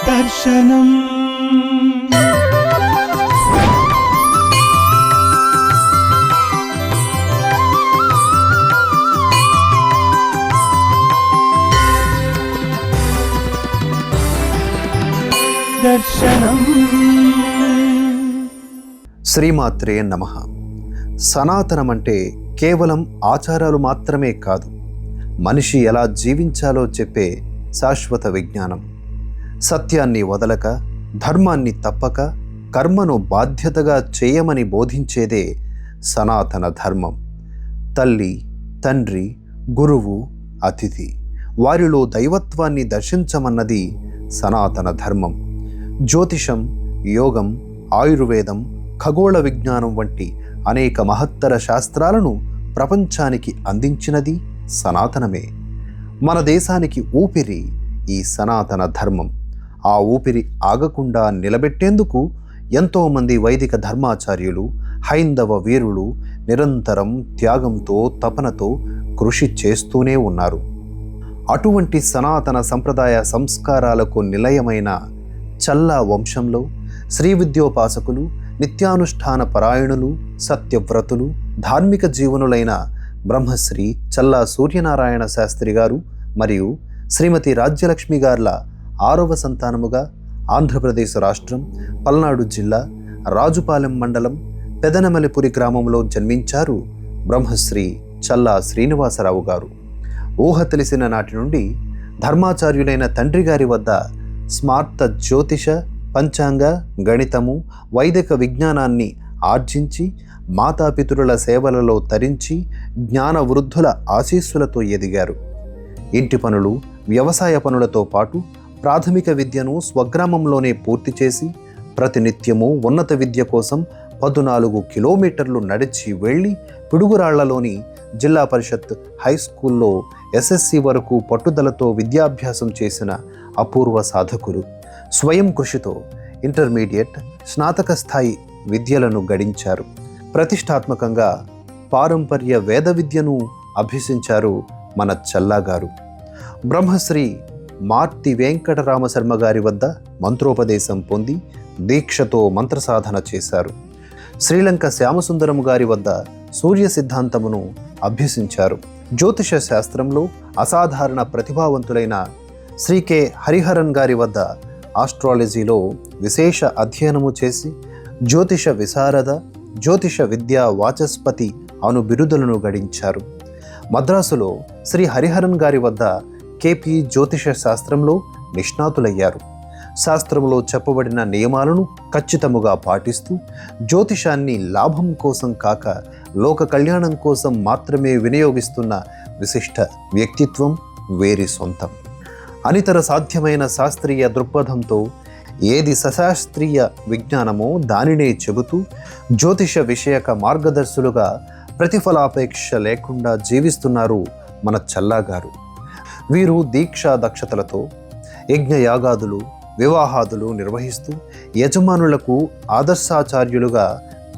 దర్శనం దర్శనం. శ్రీమాత్రే నమః. సనాతనం అంటే కేవలం ఆచారాలు మాత్రమే కాదు, మనిషి ఎలా జీవించాలో చెప్పే శాశ్వత విజ్ఞానం. సత్యాన్ని వదలక, ధర్మాన్ని తప్పక, కర్మను బాధ్యతగా చేయమని బోధించేదే సనాతన ధర్మం. తల్లి, తండ్రి, గురువు, అతిథి వారిలో దైవత్వాన్ని దర్శించమన్నది సనాతన ధర్మం. జ్యోతిషం, యోగం, ఆయుర్వేదం, ఖగోళ విజ్ఞానం వంటి అనేక మహత్తర శాస్త్రాలను ప్రపంచానికి అందించినది సనాతనమే. మన దేశానికి ఊపిరి ఈ సనాతన ధర్మం. ఆ ఊపిరి ఆగకుండా నిలబెట్టేందుకు ఎంతోమంది వైదిక ధర్మాచార్యులు, హైందవ వీరులు నిరంతరం త్యాగంతో, తపనతో కృషి చేస్తూనే ఉన్నారు. అటువంటి సనాతన సంప్రదాయ సంస్కారాలకు నిలయమైన చల్లా వంశంలో శ్రీ విద్యోపాసకులు, నిత్యానుష్ఠాన పరాయణులు, సత్యవ్రతులు, ధార్మిక జీవనులైన బ్రహ్మశ్రీ చల్లా సూర్యనారాయణ శాస్త్రి గారు మరియు శ్రీమతి రాజ్యలక్ష్మి గార్ల 6వ సంతానముగా ఆంధ్రప్రదేశ్ రాష్ట్రం పల్నాడు జిల్లా రాజుపాలెం మండలం పెదనమలిపురి గ్రామంలో జన్మించారు బ్రహ్మశ్రీ చల్లా శ్రీనివాసరావు గారు. ఊహ తెలిసిన నాటి నుండి ధర్మాచార్యులైన తండ్రి గారి వద్ద స్మార్త జ్యోతిష, పంచాంగ, గణితము, వైదిక విజ్ఞానాన్ని ఆర్జించి మాతాపితరుల సేవలలో తరించి జ్ఞాన వృద్ధుల ఆశీస్సులతో ఎదిగారు. ఇంటి పనులు, వ్యవసాయ పనులతో పాటు ప్రాథమిక విద్యను స్వగ్రామంలోనే పూర్తి చేసి ప్రతినిత్యము ఉన్నత విద్య కోసం 14 కిలోమీటర్లు నడిచి వెళ్ళి పిడుగురాళ్లలోని జిల్లా పరిషత్ హై స్కూల్లో ఎస్ఎస్సి వరకు పట్టుదలతో విద్యాభ్యాసం చేసిన అపూర్వ సాధకులు. స్వయం కృషితో ఇంటర్మీడియట్, స్నాతక స్థాయి విద్యలను గడించారు. ప్రతిష్టాత్మకంగా పారంపర్య వేద విద్యను అభ్యసించారు మన చల్లా గారు. బ్రహ్మశ్రీ మార్తి వెంకటరామశర్మ గారి వద్ద మంత్రోపదేశం పొంది దీక్షతో మంత్రసాధన చేశారు. శ్రీలంక శ్యామసుందరం గారి వద్ద సూర్య సిద్ధాంతమును అభ్యసించారు. జ్యోతిష శాస్త్రంలో అసాధారణ ప్రతిభావంతులైన శ్రీ కె హరిహరన్ గారి వద్ద ఆస్ట్రాలజీలో విశేష అధ్యయనము చేసి జ్యోతిష విశారద, జ్యోతిష విద్యా వాచస్పతి అను బిరుదులను గడించారు. మద్రాసులో శ్రీ హరిహరన్ గారి వద్ద కేపీ జ్యోతిష శాస్త్రంలో నిష్ణాతులయ్యారు. శాస్త్రంలో చెప్పబడిన నియమాలను ఖచ్చితముగా పాటిస్తూ జ్యోతిషాన్ని లాభం కోసం కాక లోక కళ్యాణం కోసం మాత్రమే వినియోగిస్తున్న విశిష్ట వ్యక్తిత్వం వీరి సొంతం. అనితర సాధ్యమైన శాస్త్రీయ దృక్పథంతో ఏది సశాస్త్రీయ విజ్ఞానమో దానినే చెబుతూ జ్యోతిష విషయక మార్గదర్శులుగా ప్రతిఫలాపేక్ష లేకుండా జీవిస్తున్నారు మన చల్లా గారు. వీరు దీక్షా దక్షతలతో యజ్ఞయాగాదులు, వివాహాదులు నిర్వహిస్తూ యజమానులకు ఆదర్శాచార్యులుగా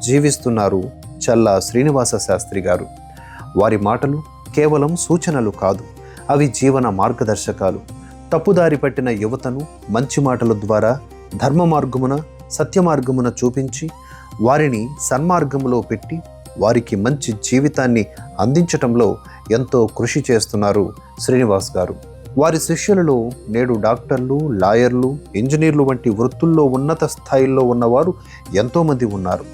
జీవిస్తున్నారు చల్లా శ్రీనివాస శాస్త్రి గారు. వారి మాటలు కేవలం సూచనలు కాదు, అవి జీవన మార్గదర్శకాలు. తప్పుదారి పట్టిన యువతను మంచి మాటల ద్వారా ధర్మ మార్గమున, సత్య మార్గమున చూపించి వారిని సన్మార్గములో పెట్టి వారికి మంచి జీవితాన్ని అందించటంలో ఎంతో కృషి చేస్తున్నారు శ్రీనివాస్ గారు. వారి శిష్యులలో నేడు డాక్టర్లు, లాయర్లు, ఇంజనీర్లు వంటి వృత్తుల్లో ఉన్నత స్థాయిల్లో ఉన్నవారు ఎంతోమంది ఉన్నారు.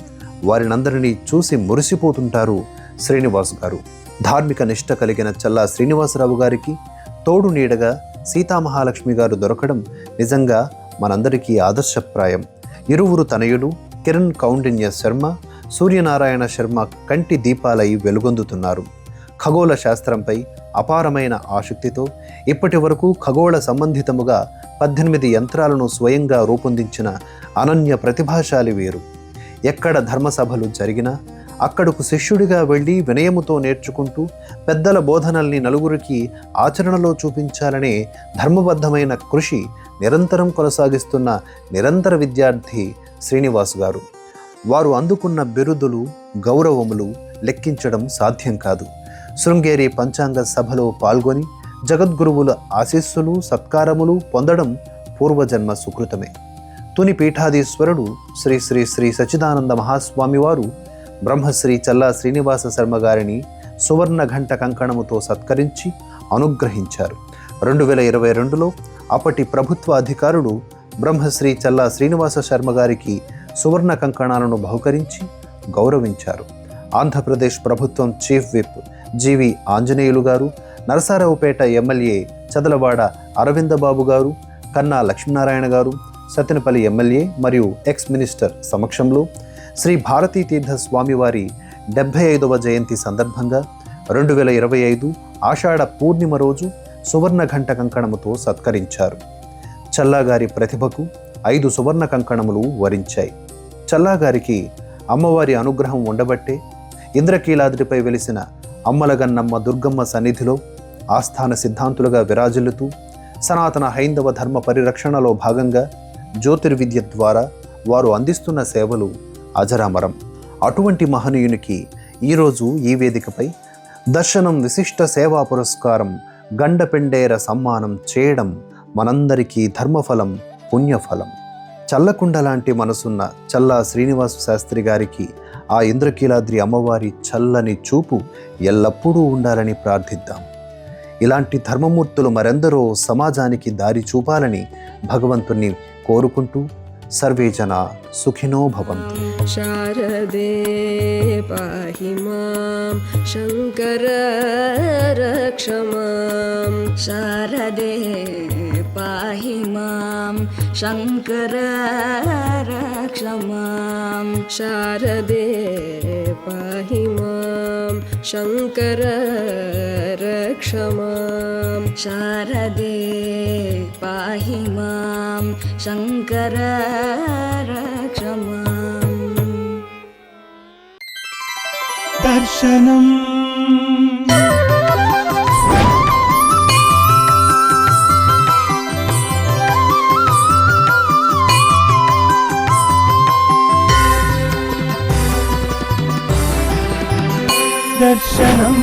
వారినందరినీ చూసి మురిసిపోతుంటారు శ్రీనివాస్ గారు. ధార్మిక నిష్ట కలిగిన చల్లా శ్రీనివాసరావు గారికి తోడు నీడగా సీతామహాలక్ష్మి గారు దొరకడం నిజంగా మనందరికీ ఆదర్శప్రాయం. ఇరువురు తనయులు కిరణ్ కౌండిన్య శర్మ, సూర్యనారాయణ శర్మ కంటి దీపాలై వెలుగొందుతున్నారు. ఖగోళ శాస్త్రంపై అపారమైన ఆసక్తితో ఇప్పటి వరకు ఖగోళ సంబంధితముగా 18 యంత్రాలను స్వయంగా రూపొందించిన అనన్య ప్రతిభాశాలి వీరు. ఎక్కడ ధర్మసభలు జరిగినా అక్కడకు శిష్యుడిగా వెళ్ళి వినయముతో నేర్చుకుంటూ పెద్దల బోధనల్ని నలుగురికి ఆచరణలో చూపించాలనే ధర్మబద్ధమైన కృషి నిరంతరం కొనసాగిస్తున్న నిరంతర విద్యార్థి శ్రీనివాస్ గారు. వారు అందుకున్న బిరుదులు, గౌరవములు లెక్కించడం సాధ్యం కాదు. శృంగేరి పంచాంగ సభలో పాల్గొని జగద్గురువుల ఆశీస్సులు, సత్కారములు పొందడం పూర్వజన్మ సుకృతమే. తుని పీఠాధీశ్వరుడు శ్రీ శ్రీ శ్రీ సచ్చిదానంద మహాస్వామి వారు బ్రహ్మశ్రీ చల్లా శ్రీనివాస శర్మ గారిని సువర్ణ ఘంట కంకణముతో సత్కరించి అనుగ్రహించారు. 2022లో అప్పటి ప్రభుత్వ అధికారులు బ్రహ్మశ్రీ చల్లా శ్రీనివాస శర్మ గారికి సువర్ణ కంకణాలను బహుకరించి గౌరవించారు. ఆంధ్రప్రదేశ్ ప్రభుత్వం చీఫ్ విప్ జీవి ఆంజనేయులు గారు, నరసారావుపేట ఎమ్మెల్యే చదలవాడ అరవిందబాబు గారు, కన్నా లక్ష్మీనారాయణ గారు, సత్తెనపల్లి ఎమ్మెల్యే మరియు ఎక్స్ మినిస్టర్ సమక్షంలో శ్రీ భారతీ తీర్థ స్వామివారి 75వ జయంతి సందర్భంగా 2025 ఆషాఢ పూర్ణిమ రోజు సువర్ణ ఘంట కంకణముతో సత్కరించారు. చల్లాగారి ప్రతిభకు 5 సువర్ణ కంకణములు వరించాయి. చల్లాగారికి అమ్మవారి అనుగ్రహం ఉండబట్టే ఇంద్రకీలాద్రిపై వెలిసిన అమ్మలగన్నమ్మ దుర్గమ్మ సన్నిధిలో ఆస్థాన సిద్ధాంతులుగా విరాజిల్లుతూ సనాతన హైందవ ధర్మ పరిరక్షణలో భాగంగా జ్యోతిర్విద్య ద్వారా వారు అందిస్తున్న సేవలు అజరామరం. అటువంటి మహనీయునికి ఈరోజు ఈ వేదికపై దర్శనం విశిష్ట సేవా పురస్కారం గండపెండేర సమ్మానం చేయడం మనందరికీ ధర్మఫలం, పుణ్యఫలం. చల్లకుండ లాంటి మనసున్న చల్లా శ్రీనివాస శాస్త్రి గారికి ఆ ఇంద్రకీలాద్రి అమ్మవారి చల్లని చూపు ఎల్లప్పుడూ ఉండాలని ప్రార్థిద్దాం. ఇలాంటి ధర్మమూర్తులు మరెందరో సమాజానికి దారి చూపాలని భగవంతుణ్ణి కోరుకుంటూ సర్వే జన సుఖినో భవంతు. శారదే పాహి మాం శంకర రక్ష మాం. శారదే పాహి మాం శంకర రక్ష మాం. శారదే పాహి మాం శంకర రక్ష మాం. శారదే పాహి మాం శంకర రక్ష మాం. దర్శనం దర్శనం